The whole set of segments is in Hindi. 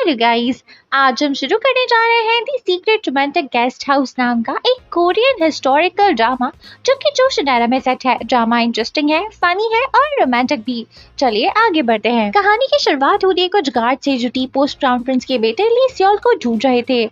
हेलो गाइस, आज हम शुरू करने जा रहे हैं दी सीक्रेट रोमांटिक गेस्ट हाउस नाम का एक कोरियन हिस्टोरिकल ड्रामा जो कि जोशिडारा में सेट है। ड्रामा इंटरेस्टिंग है, फनी है और रोमांटिक भी। चलिए आगे बढ़ते हैं। कहानी की शुरुआत होती है कुछ गार्ड से जो टी पोस्ट क्राउन प्रिंस के बेटे ली सियोल को ढूंढ रहे थे।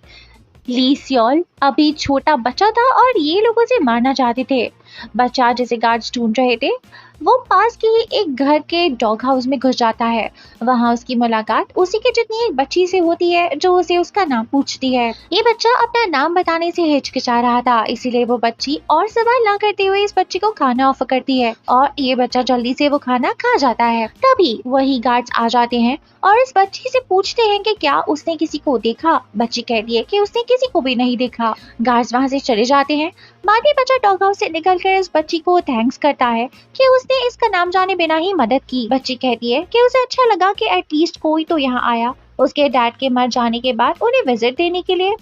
ली सियोल अभी छोटा बच्चा था और ये लोग उसे मारना चाहते थे। बच्चा जिसे गार्ड्स ढूंढ रहे थे वो पास के ही एक घर के डॉग हाउस में घुस जाता है। वहां उसकी मुलाकात उसी के जितनी एक बच्ची से होती है जो उसे उसका नाम पूछती है। ये बच्चा अपना नाम बताने से हिचकिचा रहा था, इसीलिए वो बच्ची और सवाल ना करते हुए इस बच्ची को खाना ऑफर करती है और ये बच्चा जल्दी से वो खाना खा जाता है। तभी वही गार्ड्स आ जाते हैं और इस बच्ची से पूछते हैं कि क्या उसने किसी को देखा। बच्ची कहती है कि उसने किसी को भी नहीं देखा। गार्ड्स वहां से चले जाते हैं। बाद में बच्चा डॉग हाउस से निकलकर इस बच्ची को थैंक्स करता है कि उसने इसका नाम जाने बिना ही मदद की। बच्ची कहती है कि उसे अच्छा लगा कि एटलीस्ट कोई तो यहाँ आया उसके डैड के मर जाने के बाद उन्हें विजिट देने के लिए।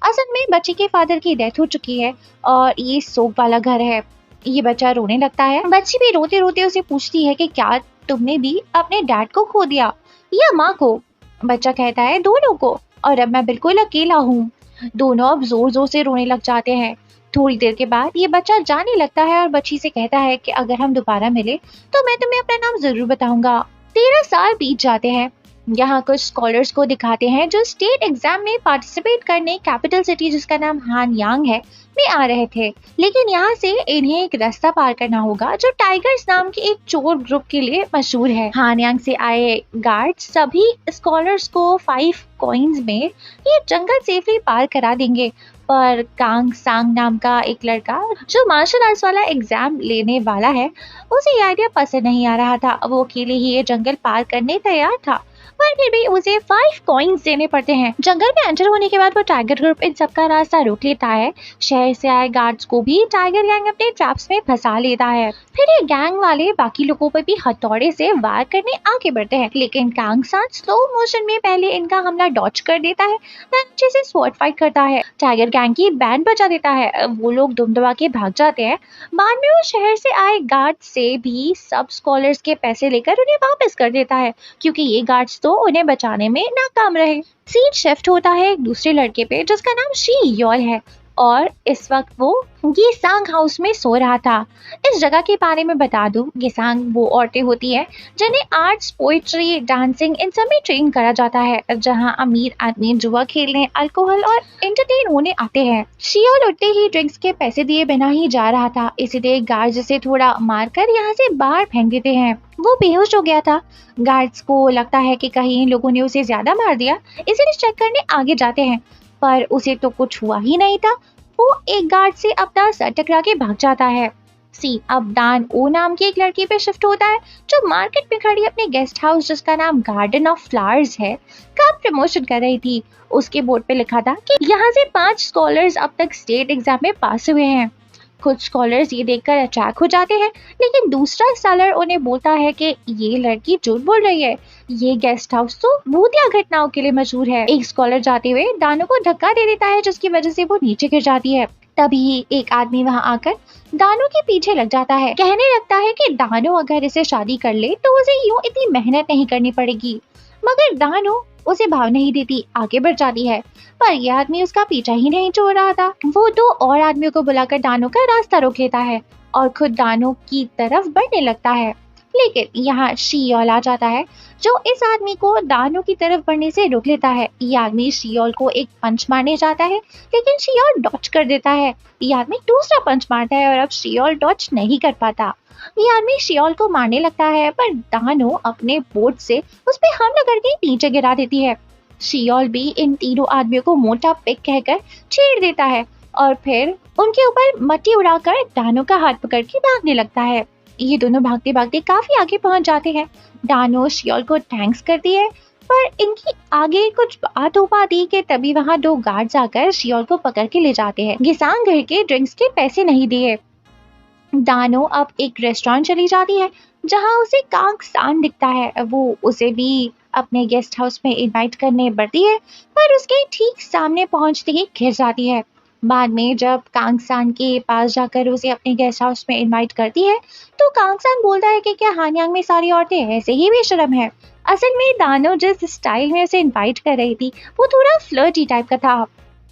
असल में बच्ची के फादर की डेथ हो चुकी है और ये सोग वाला घर है। ये बच्चा रोने लगता है। बच्ची भी रोते रोते उसे पूछती है कि क्या तुमने भी अपने डैड को खो दिया या माँ को। बच्चा कहता है दोनों को, और अब मैं बिल्कुल अकेला हूँ। दोनों अब जोर जोर से रोने लग जाते हैं। थोड़ी देर के बाद ये बच्चा जाने लगता है और बच्ची से कहता है कि अगर हम दोबारा मिले तो मैं तुम्हें अपना नाम जरूर बताऊंगा। 13 साल बीत जाते हैं। यहाँ कुछ स्कॉलर्स को दिखाते हैं जो स्टेट एग्जाम में पार्टिसिपेट करने कैपिटल सिटी जिसका नाम हानयांग है में आ रहे थे। लेकिन यहाँ से इन्हें एक रास्ता पार करना होगा जो टाइगर्स नाम के एक चोर ग्रुप के लिए मशहूर है। हानयांग से आए गार्ड सभी स्कॉलर्स को 5 कॉइन्स में ये जंगल सेफली पार करा देंगे। पर कांग सांग नाम का एक लड़का जो मार्शल आर्ट्स वाला एग्जाम लेने वाला है उसे ये आइडिया पसंद नहीं आ रहा था। वो अकेले ही ये जंगल पार करने तैयार था पर फिर भी उसे 5 कॉइन्स देने पड़ते हैं। जंगल में एंटर होने के बाद वो टाइगर ग्रुप इन सबका रास्ता रोक लेता है। शहर से आए गार्ड्स को भी टाइगर गैंग अपने ट्रैप्स में फंसा लेता है। फिर ये गैंग वाले बाकी लोगों पर भी हथौड़े से वार करने आगे बढ़ते हैं, लेकिन कांग सांग स्लो मोशन में पहले इनका हमला डॉच कर देता है। अच्छे से स्वॉर्ड फाइट करता है। टाइगर गैंग की बैंड बचा देता है। वो लोग दुम दबा के भाग जाते हैं। बाद में वो शहर से आए गार्ड से भी सब स्कॉलर्स के पैसे लेकर उन्हें वापस कर देता है क्योंकि ये गार्ड्स तो उन्हें बचाने में नाकाम रहे। सीन शिफ्ट होता है एक दूसरे लड़के पे जिसका नाम शी योल है और इस वक्त वो गिसांग हाउस में सो रहा था। इस जगह के बारे में बता दूं, गिसांग वो औरतें होती है जिन्हें आर्ट्स, पोइट्री, डांसिंग इन सब में ट्रेन करा जाता है, जहां अमीर आदमी जुआ खेलने, अल्कोहल और एंटरटेन होने आते हैं। शियोल उठते ही ड्रिंक्स के पैसे दिए बिना ही जा रहा था, इसीलिए गार्ड जिसे थोड़ा मारकर यहाँ से बाहर फेंक देते हैं। वो बेहोश हो गया था। गार्ड्स को लगता है कि कहीं इन लोगों ने उसे ज्यादा मार दिया, इसीलिए चेक करने आगे जाते हैं पर उसे तो कुछ हुआ ही नहीं था। वो एक गार्ड से अपना सर टकरा के भाग जाता है। सीन अब दान ओ नाम की एक लड़की पे शिफ्ट होता है जो मार्केट में खड़ी अपने गेस्ट हाउस जिसका नाम गार्डन ऑफ फ्लावर्स है का प्रमोशन कर रही थी। उसके बोर्ड पे लिखा था कि यहाँ से 5 स्कॉलर्स अब तक स्टेट एग्जाम में पास हुए हैं। कुछ स्कॉलर्स ये देखकर अट्रैक्ट हो जाते हैं, लेकिन दूसरा स्कॉलर उन्हें बोलता है कि ये लड़की झूठ बोल रही है, ये गेस्ट हाउस तो भूतिया घटनाओं के लिए मशहूर है। एक स्कॉलर जाते हुए दानो को धक्का दे देता है जिसकी वजह से वो नीचे गिर जाती है। तभी एक आदमी वहां आकर दानो के पीछे लग जाता है। कहने लगता है कि दानो अगर इसे शादी कर ले तो उसे यूं इतनी मेहनत नहीं करनी पड़ेगी, मगर दानो उसे भाव नहीं देती, आगे बढ़ जाती है। पर यह आदमी उसका पीछा ही नहीं छोड़ रहा था। वो 2 और आदमियों को बुलाकर दानो का रास्ता रोक लेता है और खुद दानो की तरफ बढ़ने लगता है। लेकिन यहाँ शियोल आ जाता है जो इस आदमी को दानो की तरफ बढ़ने से रोक लेता है। ये आदमी शियोल को एक पंच मारने जाता है, लेकिन शियोल डॉच कर देता है। ये आदमी दूसरा पंच मारता है और अब शियोल डॉच नहीं कर पाता। ये आदमी शियोल को मारने लगता है पर दानो अपने बोट से उस पर हमला करके नीचे गिरा देती है। शियोल भी इन तीनों आदमियों को मोटा पिग कहकर छेड़ देता है और फिर उनके ऊपर मट्टी उड़ाकर दानो का हाथ पकड़ के भागने लगता है। ये दोनों भागते भागते काफी आगे पहुंच जाते हैं। दानो शियोल को थैंक्स करती है पर इनकी आगे कुछ बात हो पाती कि तभी वहां 2 गार्ड्स आकर शियोल को पकड़ के ले जाते हैं। गिसांग घर के ड्रिंक्स के पैसे नहीं दिए। दानो अब एक रेस्टोरेंट चली जाती है जहां उसे कांग सांग दिखता है। वो उसे भी अपने गेस्ट हाउस में इनवाइट करने बढ़ती है पर उसके ठीक सामने पहुंचते ही गिर जाती है। बाद में जब कांगसान के पास जाकर उसे अपने गेस्ट हाउस में इनवाइट करती है तो कांगसान बोलता है कि क्या हानयांग में सारी औरतें ऐसे ही बेशर्म है। असल में दानो जिस स्टाइल में उसे इनवाइट कर रही थी वो थोड़ा फ्लर्टी टाइप का था।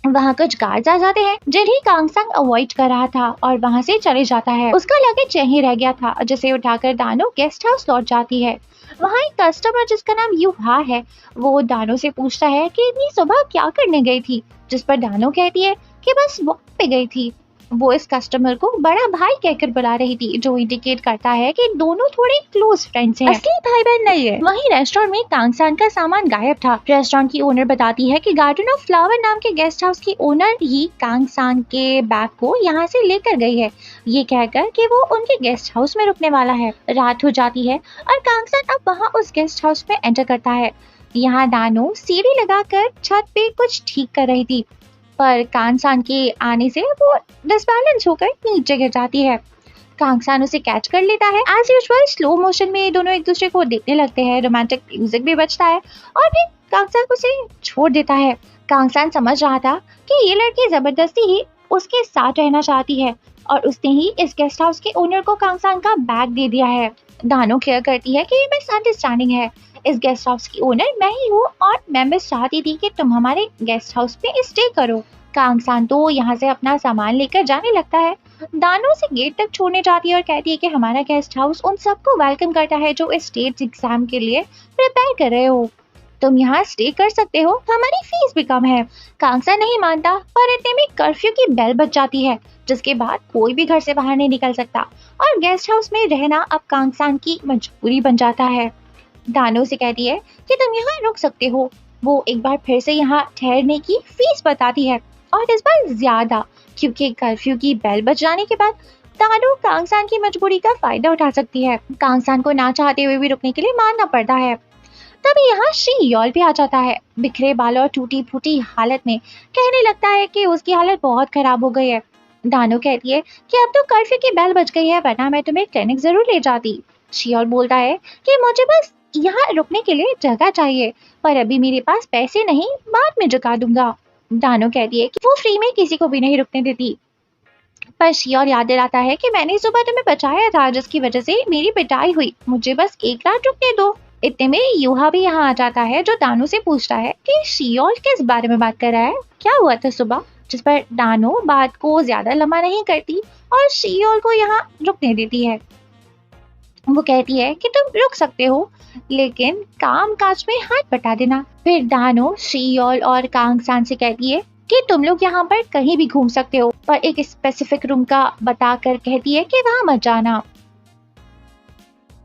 वहाँ कुछ गार्ड्स आ जाते हैं जिन्हें कांगसांग अवॉइड कर रहा था और वहाँ से चले जाता है। उसका लगेज यहीं रह गया था जिसे उठाकर दानो गेस्ट हाउस लौट जाती है। वहाँ एक कस्टमर जिसका नाम यूहा है वो दानो से पूछता है कि इतनी सुबह क्या करने गई थी, जिस पर दानो कहती है कि बस वॉक पे गई थी। वो इस कस्टमर को बड़ा भाई कहकर बुला रही थी जो इंडिकेट करता है कि दोनों थोड़े क्लोज फ्रेंड्स हैं, असली भाई बहन नहीं है। वहीं रेस्टोरेंट में कांगसान का सामान गायब था। रेस्टोरेंट की ओनर बताती है कि गार्डन ऑफ फ्लावर नाम के गेस्ट हाउस की ओनर ही कांगसान के बैग को यहाँ से लेकर गई है, ये कहकर कि वो उनके गेस्ट हाउस में रुकने वाला है। रात हो जाती है और कांगसान अब वहाँ उस गेस्ट हाउस में एंटर करता है। यहाँ दानो सीढ़ी लगाकर छत पे कुछ ठीक कर रही थी पर कांगसान के आने से वो डिसबैलेंस होकर नीचे गिर जाती है। कांगसान उसे कैच कर लेता है। एज यूजुअल स्लो मोशन में दोनों एक दूसरे को देखने लगते हैं। रोमांटिक म्यूजिक भी बजता है और फिर कांगसान उसे छोड़ देता है। कांगसान समझ रहा था कि ये लड़की जबरदस्ती ही उसके साथ रहना चाहती है और उसने ही इस गेस्ट हाउस के ओनर को कांगसान का बैग दे दिया है। दानो केयर करती है कि ये मिसअंडरस्टैंडिंग है, इस गेस्ट हाउस की ओनर मैं ही हूँ और मैं बस चाहती थी कि तुम हमारे गेस्ट हाउस पे स्टे करो। कांगसान तो यहाँ से अपना सामान लेकर जाने लगता है। दानो से गेट तक छोड़ने जाती है और कहती है कि हमारा गेस्ट हाउस उन सबको वेलकम करता है जो इस स्टेट एग्जाम के लिए प्रिपेयर कर रहे हो, तुम यहाँ स्टे कर सकते हो, हमारी फीस भी कम है। कांगसान नहीं मानता पर इतने में कर्फ्यू की बेल बज जाती है जिसके बाद कोई भी घर से बाहर नहीं निकल सकता और गेस्ट हाउस में रहना अब कांगसान की मजबूरी बन जाता है। दानो से कहती है कि तुम यहाँ रुक सकते हो। वो एक बार फिर से यहाँ ठहरने की फीस बताती है और इस बार ज्यादा, क्योंकि कर्फ्यू की बेल बज जाने के बाद दानो कांगसान की मजबूरी का फायदा उठा सकती है। कांगसान को ना चाहते हुए भी रुकने के लिए मानना पड़ता है। तभी यहाँ श्री यॉल भी आ जाता है, बिखरे बालों और टूटी फूटी हालत में। कहने लगता है कि उसकी हालत बहुत खराब हो गई है। दानो कहती है कि अब तो कर्फ्यू की बेल बज गई है वरना मैं तुम्हें क्लिनिक जरूर ले जाती। शियोल बोलता है कि मुझे बस यहाँ रुकने के लिए जगह चाहिए पर अभी मेरे पास पैसे नहीं, बाद में चुका दूंगा। दानो कहती है कि वो फ्री में किसी को भी नहीं रुकने देती पर शियोर याद दिलाता है कि मैंने सुबह तुम्हें बचाया था जिसकी वजह से मेरी पिटाई हुई, मुझे बस एक रात रुकने दो। इतने में यूहा भी यहाँ आ जाता है जो दानो से पूछता है कि शियोल किस बारे में बात कर रहा है, क्या हुआ था सुबह, जिस पर दानो बात को ज्यादा लंबा नहीं करती और शियोल को यहाँ रुकने देती है। वो कहती है कि तुम रुक सकते हो लेकिन काम काज में हाथ बटा देना। फिर दानो शियोल और कांगसान से कहती है कि तुम लोग यहाँ पर कहीं भी घूम सकते हो पर एक स्पेसिफिक रूम का बताकर कहती है कि वहां मत जाना।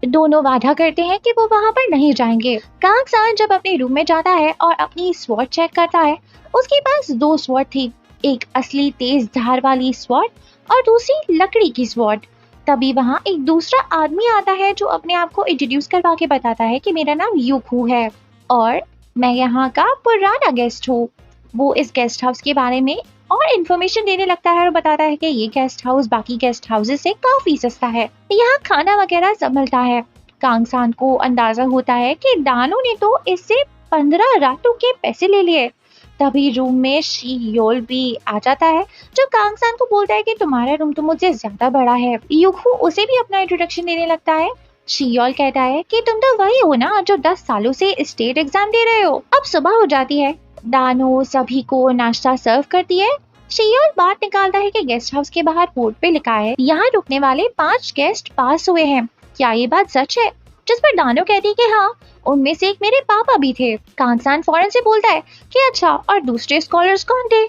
दोनों वादा करते हैं कि वो वहां पर नहीं जाएंगे। कांगसान जब अपने रूम में जाता है और अपनी स्वॉर्ड चेक करता है उसके पास दो स्वॉर्ड थी, एक असली तेज धार वाली स्वॉर्ड और दूसरी लकड़ी की स्वॉर्ड। तभी वहां एक दूसरा आदमी आता है जो अपने आप को इंट्रोड्यूस करवा के बताता है कि मेरा नाम यूखू है और मैं यहाँ का पुराना गेस्ट हूँ। वो इस गेस्ट हाउस के बारे में और इन्फॉर्मेशन देने लगता है और बताता है कि ये गेस्ट हाउस बाकी गेस्ट हाउसेस से काफी सस्ता है, यहाँ खाना वगैरह सब मिलता है। कांगसान को अंदाजा होता है कि दानो ने तो इससे 15 रातों के पैसे ले लिए। तभी रूम में शियोल भी आ जाता है जो कांगसान को बोलता है कि तुम्हारा रूम तो मुझसे ज्यादा बड़ा है। यूखू उसे भी अपना इंट्रोडक्शन देने लगता है। शियोल कहता है कि तुम तो वही हो ना जो 10 सालों से स्टेट एग्जाम दे रहे हो। अब सुबह हो जाती है। दानो सभी को नाश्ता सर्व करती है। शियोल बात निकालता है कि गेस्ट हाउस के बाहर बोर्ड पे लिखा है यहाँ रुकने वाले 5 गेस्ट पास हुए हैं, क्या ये बात सच है? जिस पर दानो कहती है कि हाँ, उनमें से एक मेरे पापा भी थे। कांगसान फौरन से बोलता है कि अच्छा, और दूसरे स्कॉलर्स कौन थे?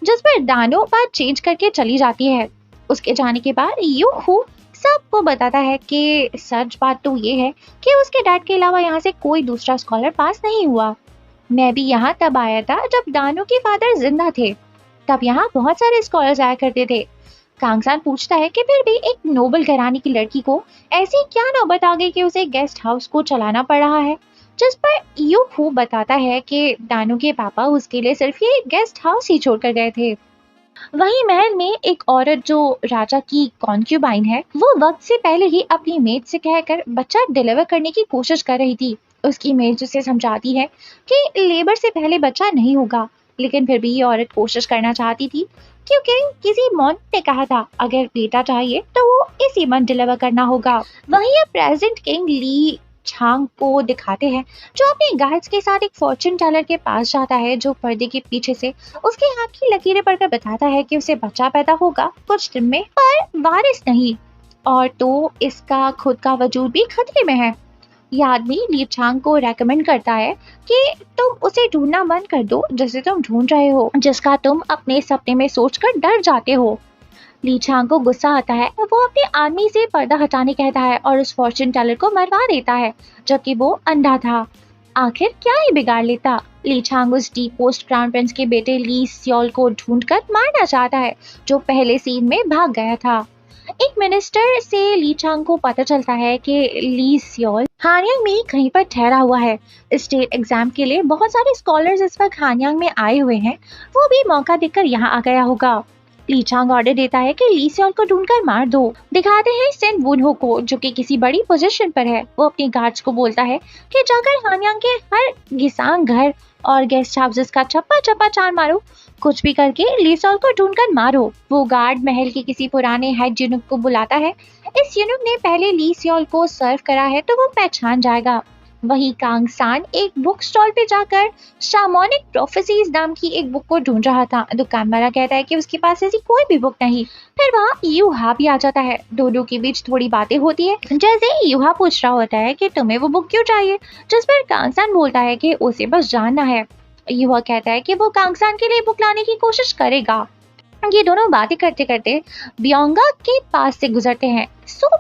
जिस पर दानो बात चेंज करके चली जाती है। उसके जाने के बाद यूखू सबको बताता है कि सच बात तो ये है कि उसके डैड के अलावा यहाँ से कोई दूसरा स्कॉलर पास नहीं हुआ। मैं भी यहाँ तब आया था जब दानो के फादर जिंदा थे, तब यहाँ बहुत सारे स्कॉलर्स आया करते थे। कांगसान पूछता है कि फिर भी एक नोबल घराने की लड़की को ऐसी क्या नौबत आ गई कि उसे गेस्ट हाउस को चलाना पड़ रहा है। जिस पर यूखू बताता है कि दानो के पापा उसके लिए सिर्फ ये गेस्ट हाउस ही छोड़कर गए थे। वहीं महल में एक औरत जो राजा की कॉन्क्यूबाइन है वो वक्त से पहले ही अपनी मेड से कहकर बच्चा डिलीवर करने की कोशिश कर रही थी। उसकी मेड उसे समझाती है कि लेबर से पहले बच्चा नहीं होगा, लेकिन फिर भी ये औरत कोशिश करना चाहती थी क्योंकि किसी मॉन ने कहा था अगर बेटा चाहिए तो वो इसी मंथ डिलीवर करना होगा। वहीं ये प्रेजेंट किंग ली छांग को दिखाते हैं जो अपने गार्ड्स के साथ एक फॉर्चून टेलर के पास जाता है, जो पर्दे के पीछे से उसके हाथ की लकीरें पढ़कर बताता है कि उसे बच्चा पैदा होगा कुछ दिन में, पर वारिस नहीं, और तो इसका खुद का वजूद भी खतरे में है। ये आदमी ली छांग को रेकमेंड करता है कि तुम उसे ढूंढना बंद कर दो जिसे तुम ढूंढ रहे हो, जिसका तुम अपने सपने में सोचकर डर जाते हो। ली छांग को गुस्सा आता है, वो अपने आदमी से पर्दा हटाने कहता है और उस फॉर्चून टेलर को मरवा देता है जबकि वो अंधा था। आखिर क्या ही बिगाड़ लेता। ली छांग उस डी पोस्ट क्राउन प्रिंस के बेटे ली सियोल को ढूंढकर मारना चाहता है जो पहले सीन में भाग गया था। एक मिनिस्टर से ली छांग को पता चलता है कि ली सियोल हानयांग में कहीं पर ठहरा हुआ है। स्टेट एग्जाम के लिए बहुत सारे स्कॉलर्स इस वक्त हानयांग में आए हुए हैं, वो भी मौका देखकर यहाँ आ गया होगा। ली छांग ऑर्डर देता है कि ली सियोल को ढूंढकर मार दो। दिखाते हैं सेन वुनहो को जो कि किसी बड़ी पोजीशन पर है। वो अपने गार्ड्स को बोलता है कि जाकर हानयांग के हर घिसांग घर और गेस्ट हाउसेस का चप्पा चप्पा चार मारो, कुछ भी करके ली सियोल को ढूंढकर मारो। वो गार्ड महल के किसी पुराने हेड यूनुक को बुलाता है। इस यूनुक ने पहले ली सियोल को सर्व करा है तो वो पहचान जाएगा। वहीं कांग सान एक बुक स्टॉल पे जाकर शामोनिक प्रोफेसीज नाम की एक बुक को ढूंढ रहा था। दुकान वाला कहता है कि उसके पास ऐसी कोई भी बुक नहीं। फिर वहाँ यूहा भी आ जाता है। दोनों के बीच थोड़ी बातें होती है, जैसे यूहा पूछ रहा होता है कि तुम्हें वो बुक क्यों चाहिए, जिस पर कांग सान बोलता है कि उसे बस जानना है। यूहा कहता है कि वो कांग सान के लिए बुक लाने की कोशिश करेगा। ये दोनों बातें करते करते ब्योंगक के पास से गुजरते हैं।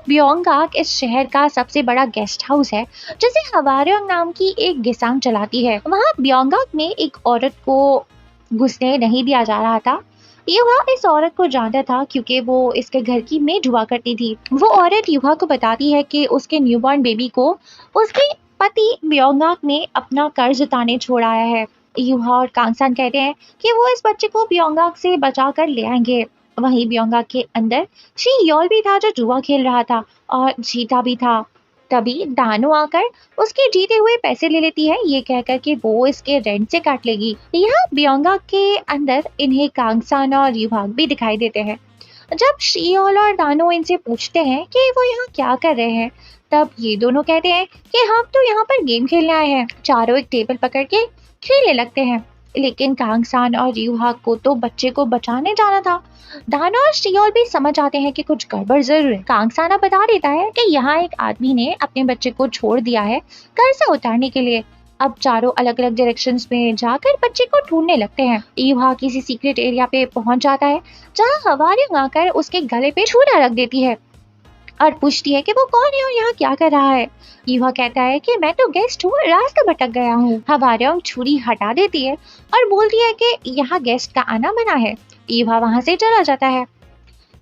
ब्योंगक इस शहर का सबसे बड़ा गेस्ट हाउस है जिसे हवारियोंग नाम की एक गिसांग चलाती है। वहाँ ब्योंगक में एक औरत को घुसने नहीं दिया जा रहा था। युहा इस औरत को जानता था क्योंकि वो इसके घर की मेड हुआ करती थी। वो औरत युहा को बताती है कि उसके न्यूबॉर्न बेबी को उसके पति ब्योंगक ने अपना कर्ज उतारने छोड़ आया है। युहा और कांगसान कहते हैं कि वो इस बच्चे को ब्योंगक से बचा कर ले आएंगे। वहीं ब्योंगक के अंदर शी योल भी था जो जुआ खेल रहा था और जीता भी था। तभी दानो आकर उसके जीते हुए पैसे ले लेती है, ये कहकर कि वो इसके रेंट से काट लेगी। यहाँ ब्योंगक के अंदर इन्हें कांगसान और युहा भी दिखाई देते हैं। जब शियोल और दानो इनसे पूछते हैं कि वो यहाँ क्या कर रहे हैं, तब ये दोनों कहते हैं कि हम तो यहाँ पर गेम खेलने आए हैं। चारों एक टेबल पकड़ के खेलने लगते हैं, लेकिन कांगसान और युहा को तो बच्चे को बचाने जाना था। दानो और शियोल भी समझ आते हैं कि कुछ गड़बड़ जरूर है। कांगसान बता देता है कि यहाँ एक आदमी ने अपने बच्चे को छोड़ दिया है कर्जा उतारने के लिए। अब चारों अलग अलग डायरेक्शंस में जाकर बच्चे को ढूंढने लगते हैं। युहा किसी सीक्रेट एरिया पे पहुंच जाता है जहाँ हवारियों आकर उसके गले पे छुरा रख देती है और पूछती है कि वो कौन है और यहाँ क्या कर रहा है। युवा कहता है कि मैं तो गेस्ट हूँ, रास्ता भटक गया हूँ। हवारियों छुरी हटा देती है और बोलती है कि यहाँ गेस्ट का आना मना है। युवा वहां से चला जाता है।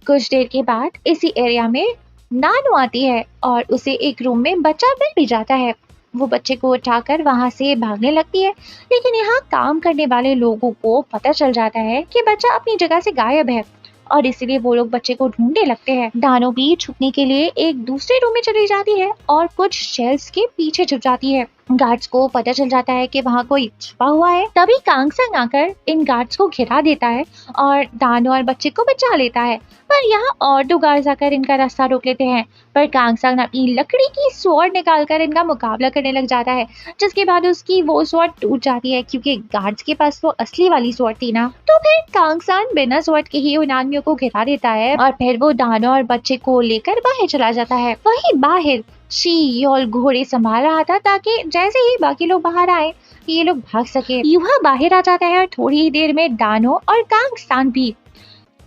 कुछ देर के बाद इसी एरिया में नानो आती है और उसे एक रूम में बच्चा मिल भी जाता है। वो बच्चे को उठाकर वहां से भागने लगती है, लेकिन यहाँ काम करने वाले लोगों को पता चल जाता है कि बच्चा अपनी जगह से गायब है और इसलिए वो लोग बच्चे को ढूंढने लगते हैं। दानो भी छुपने के लिए एक दूसरे रूम में चली जाती है और कुछ शेल्फ्स के पीछे छुप जाती है। गार्ड्स को पता चल जाता है कि वहाँ कोई छुपा हुआ है। तभी कांगसंग आकर इन गार्ड्स को घिरा देता है और दानो और बच्चे को बचा लेता है, पर यहाँ और दो गार्ड्स आकर इनका रास्ता रोक लेते हैं। पर कांगसंग अपनी लकड़ी की स्वॉर्ड निकालकर इनका मुकाबला करने लग जाता है, जिसके बाद उसकी वो स्वॉर्ड टूट जाती है क्योंकि गार्ड्स के पास वो असली वाली स्वॉर्ड थी ना। तो फिर कांगसान बिना स्वॉर्ड के ही उन आदमियों को घिरा देता है और फिर वो दानो और बच्चे को लेकर बाहर चला जाता है। वहीं बाहर शियोल घोड़े संभाल रहा था ताकि जैसे ही बाकी लोग बाहर आए ये लोग भाग सके। युहा बाहर आ जाता है और थोड़ी ही देर में दानो और कांगसान भी।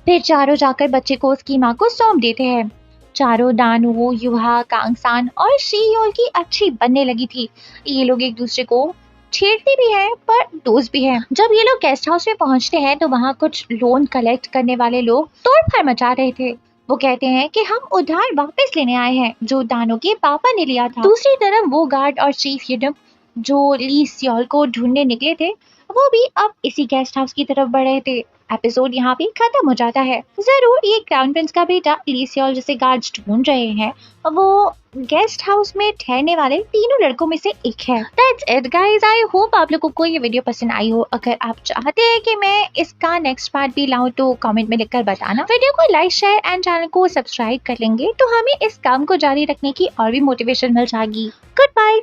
फिर चारों जाकर बच्चे को उसकी माँ को सौंप देते हैं। चारों दानो, युहा, कांगसान और शियोल की अच्छी बनने लगी थी। ये लोग एक दूसरे को छेड़ते भी हैं पर दोस्त भी हैं। जब ये लोग गेस्ट हाउस में पहुंचते हैं तो वहाँ कुछ लोन कलेक्ट करने वाले लोग तोड़फोड़ मचा रहे थे। वो कहते हैं कि हम उधार वापस लेने आए हैं जो दानो के पापा ने लिया था। दूसरी तरफ वो गार्ड और चीफ यूनुक जो ली सियोल को ढूंढने निकले थे वो भी अब इसी गेस्ट हाउस की तरफ बढ़ रहे थे। एपिसोड यहाँ पे खत्म हो जाता है। जरूर ये क्राउन प्रिंस का बेटा इलिसियोल जिसे गार्ड्स ढूंढ रहे हैं वो गेस्ट हाउस में ठहरने वाले तीनों लड़कों में से एक है। That's it guys, I hope आप लोगों को ये वीडियो पसंद आई हो। अगर आप चाहते हैं कि मैं इसका नेक्स्ट पार्ट भी लाऊं तो कमेंट में लिखकर बताना। वीडियो को लाइक शेयर एंड चैनल को सब्सक्राइब कर लेंगे तो हमें इस काम को जारी रखने की और भी मोटिवेशन मिल जाएगी। Good bye.